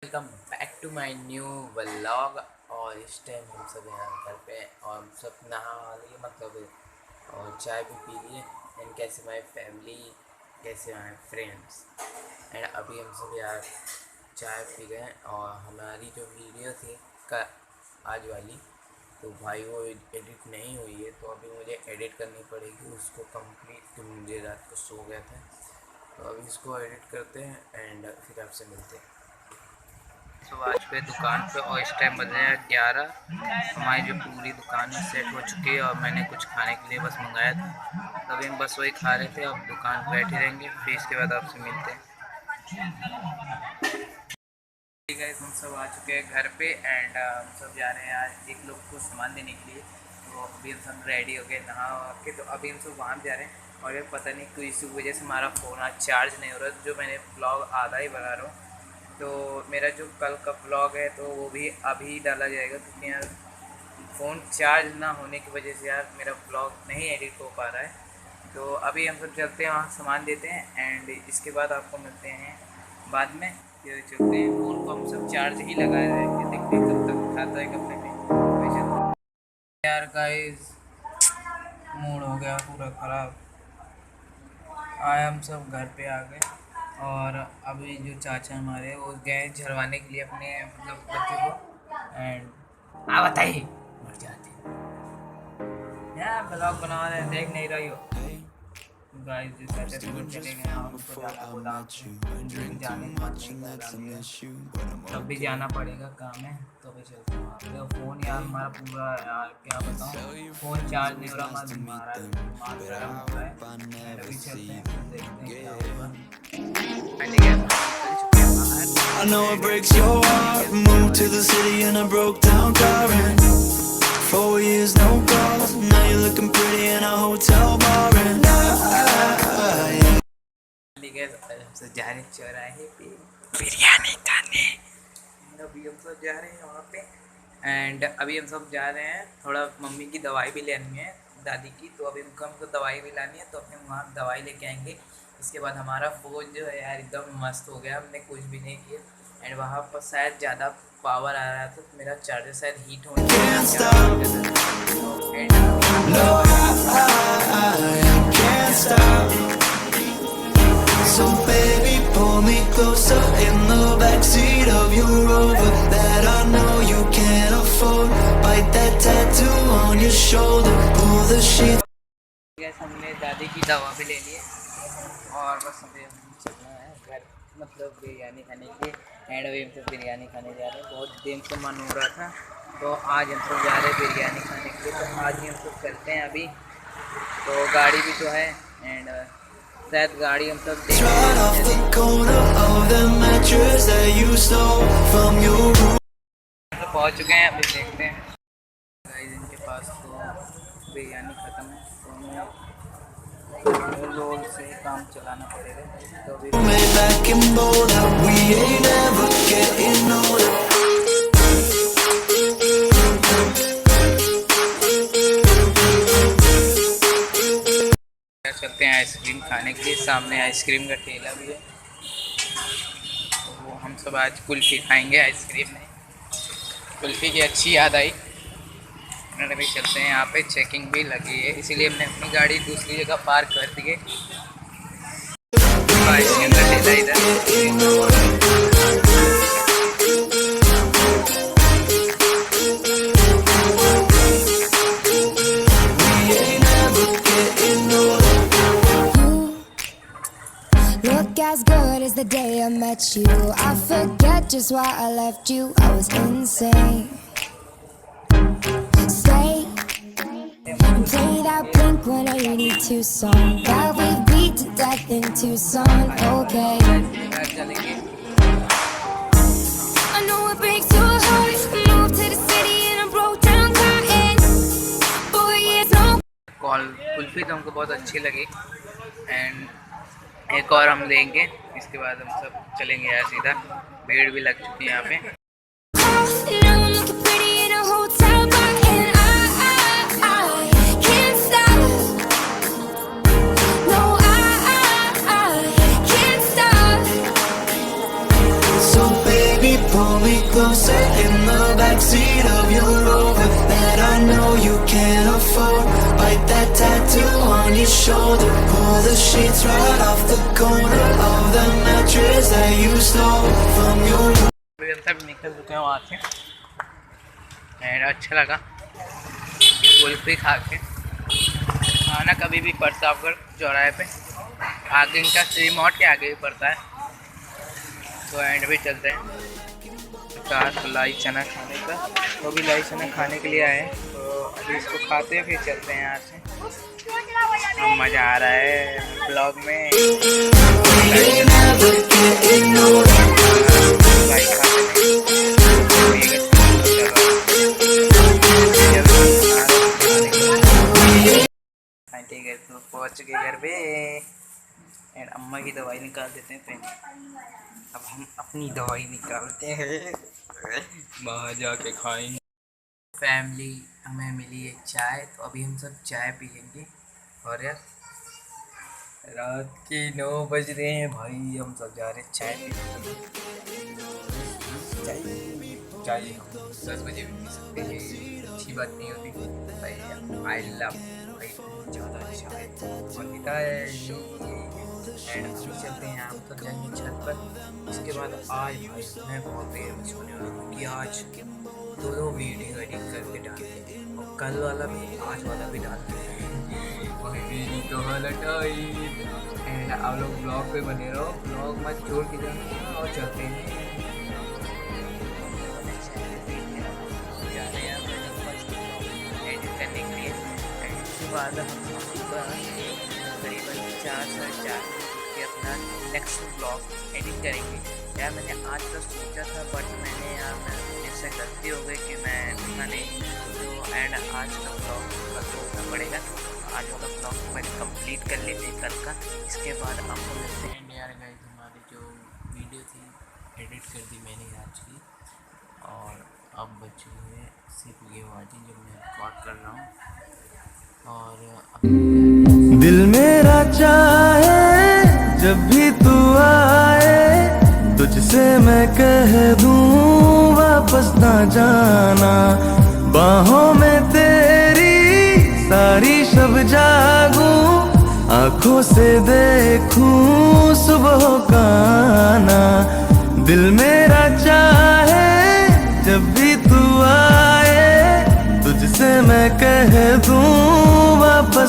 Welcome back to my new vlog. और इस time हम सब यहाँ घर पे हैं और हम सब नहा लिए मतलब और चाय भी पी लिए। एंड कैसे माय फैमिली, कैसे माय फ्रेंड्स। एंड अभी हम सब यार चाय पी गए और हमारी जो वीडियो थी का आज वाली, तो भाई वो एडिट नहीं हुई है, तो अभी मुझे एडिट करनी पड़ेगी उसको कंप्लीट, क्योंकि मुझे रात को सो गया था। तो अभी इसको एडिट करते हैं एंड फिर आपसे मिलते हैं। तो आज पे दुकान पे और इस टाइम बज रहे हैं 11। हमारी जो पूरी दुकान है सेट हो चुकी है और मैंने कुछ खाने के लिए बस मंगाया था, तो अभी हम बस वही खा रहे थे। अब दुकान पे बैठे रहेंगे, फिर इसके बाद आपसे मिलते हैं। ठीक है, हम सब आ चुके हैं घर पे एंड हम सब जा रहे हैं आज एक लोग को सामान देने के लिए। तो अभी हम सब रेडी हो गए नहा के, तो अभी हम सब वहाँ जा रहे हैं। और ये पता नहीं कोई इसी वजह से हमारा फ़ोन आज चार्ज नहीं हो रहा, जो मैंने ब्लॉग आधा ही बना रहा हूँ। तो मेरा जो कल का ब्लॉग है तो वो भी अभी डाला जाएगा, क्योंकि यार फ़ोन चार्ज ना होने की वजह से यार मेरा ब्लॉग नहीं एडिट हो पा रहा है। तो अभी हम सब चलते हैं वहाँ सामान देते हैं एंड इसके बाद आपको मिलते हैं बाद में। फिर चलते हैं, फ़ोन को हम सब चार्ज ही लगाए रहेंगे, देखते हैं कब तक उठाता है कब नहीं। यार गाइस मूड हो गया पूरा ख़राब। आए हम सब घर पे आ गए और अभी जो चाचा हमारे वो गए झरवाने के लिए अपने मतलब बच्चे को। एंड बताइए मर जाते यार, ब्लॉग बना रहे देख नहीं रही हो गाइस। जो चाचा दूर चले गए और उनको जाना गोदाम जाने का मन नहीं कर रहा, तब भी जाना पड़ेगा काम है, तो भी चलते हैं वहाँ पे। फ़ोन यार हमारा पूरा यार क्या बताऊँ, फ़ोन चार्ज नहीं हो रहा, हमारा दिमाग गर्म हो रहा है। अभी चलते हैं फिर देखते हैं क्या होगा। I know it breaks your heart. Moved to the city in a broke down car and 4 years no calls. Now you're looking pretty in a hotel bar and जा रहे चौराहे पे बिरयानी खाने। अभी हम सब जा रहे हैं वहाँ पे एंड अभी हम सब जा रहे हैं, थोड़ा मम्मी की दवाई भी लेनी है दादी की, तो अभी हमको दवाई भी लानी है, तो अपने वहाँ दवाई लेके आएंगे। इसके बाद हमारा फ़ोन जो है यार एकदम मस्त हो गया, हमने कुछ भी नहीं किया एंड वहाँ पर शायद ज़्यादा पावर आ रहा था, तो मेरा चार्जर शायद हीट होने so baby pull me closer in the backseat of your Rover that I know you can't afford. Bite that tattoo on your shoulder, pull the sheet. हमने दादी की दवा भी ले ली है और बस अभी चलना है घर, मतलब बिरयानी खाने के लिए। एंड अभी हम सब बिरयानी खाने जा रहे हैं, बहुत दिन से मन हो रहा था, तो आज हम सब जा रहे हैं बिरयानी खाने के लिए। तो आज ही हम सब चलते हैं अभी, तो गाड़ी भी तो है एंड शायद गाड़ी हम सब पहुँच चुके हैं। अभी देखते हैं गाइस, इनके पास तो बिरयानी ख़त्म है, तो रोल से काम चलाना पड़ेगा। तो अभी चलते हैं आइसक्रीम खाने के लिए, सामने आइसक्रीम का ठेला भी है, तो वो हम सब आज कुल्फ़ी खाएंगे। आइसक्रीम नहीं, कुल्फ़ी की अच्छी याद आई। अभी चलते हैं, यहाँ पे चेकिंग भी लगी है, इसीलिए हमने अपनी गाड़ी दूसरी जगह पार्क कर दी है। आइसक्रीम का ठेला इधर। Look as good as the day I met you. I forget just why I left you. I was insane. Stay and play that Blink-182 song that we beat to death in Tucson. Okay. I know it breaks your heart. Moved to the city in a broke down car and 4 years no. Kulfi तो हमको बहुत अच्छी लगी and एक और हम लेंगे, इसके बाद हम सब चलेंगे यार सीधा। भीड़ भी लग चुकी है यहाँ पे। So baby pull shoulder. Pull the sheets right off the corner of the mattress that you stole from your room. अभी हम सब निकल चुके हैं वहाँ से एंड अच्छा लगा कुल्फी खा के। खाना कभी भी प्रतापगढ़ चौराहे पे आगे इनका श्री मॉट के आगे भी पड़ता है। तो एंड भी चलते हैं साथ लाई चना खाने का। तो अभी लाई चना खाने के लिए आए हैं, तो अभी इसको खाते हैं फिर चलते हैं यहाँ से। मज़ा आ रहा है ब्लॉग में। ठीक है, तो पहुँच गए घर पे एंड अम्मा की दवाई निकाल देते हैं। फिर अब हम अपनी दवाई निकालते हैं, बाहर जाके खाएंगे। फैमिली हमें मिली है चाय, तो अभी हम सब चाय पियेंगे। और यार रात के 9 बज रहे हैं भाई, हम सब जा रहे हैं चाय पीने। चाय हम 10 बजे भी पी सकते हैं, अच्छी बात नहीं होती भाई। आई लव भाई ज़्यादा अच्छा है और एंड अभी चलते हैं, हम तो जाएंगे छत पर। उसके बाद आज भाई मैं बहुत देर में सोने वाला हूँ कि आज 2 वीडियो एडिट करके डालते और कल वाला भी आज वाला भी डालते हैं। वही मेरी तो हालत आई। एंड आप लोग ब्लॉग पे बने रहो, ब्लॉग मत छोड़ के जाना। और चलते हैं एडिट करने के लिए। उसके बाद हम करीबन 4-4:30 के अपना नेक्स्ट ब्लॉग एडिट करेंगे। यार मैंने आज तो सोचा था बट मैंने यार इससे गलती हो गई कि मैं नहीं तो एंड आज का ब्लॉग कल तो होना पड़ेगा। आज वाला ब्लॉग मैंने कंप्लीट कर लेते हैं कल का। इसके बाद आपको मिलते हैं। यार गाइस हमारी जो वीडियो थी एडिट कर दी मैंने आज की, और अब बची है सिर्फ ये वाली जो मैं रिकॉर्ड कर रहा हूँ। और दिल मेरा चाहे जब भी तू आए, तुझसे मैं कह दूं वापस ना जाना। बाहों में तेरी सारी शब जागूं, आंखों से देखूं सुबह का आना। दिल मेरा चाहे जब भी तू आए, तुझसे मैं कह दूं वापस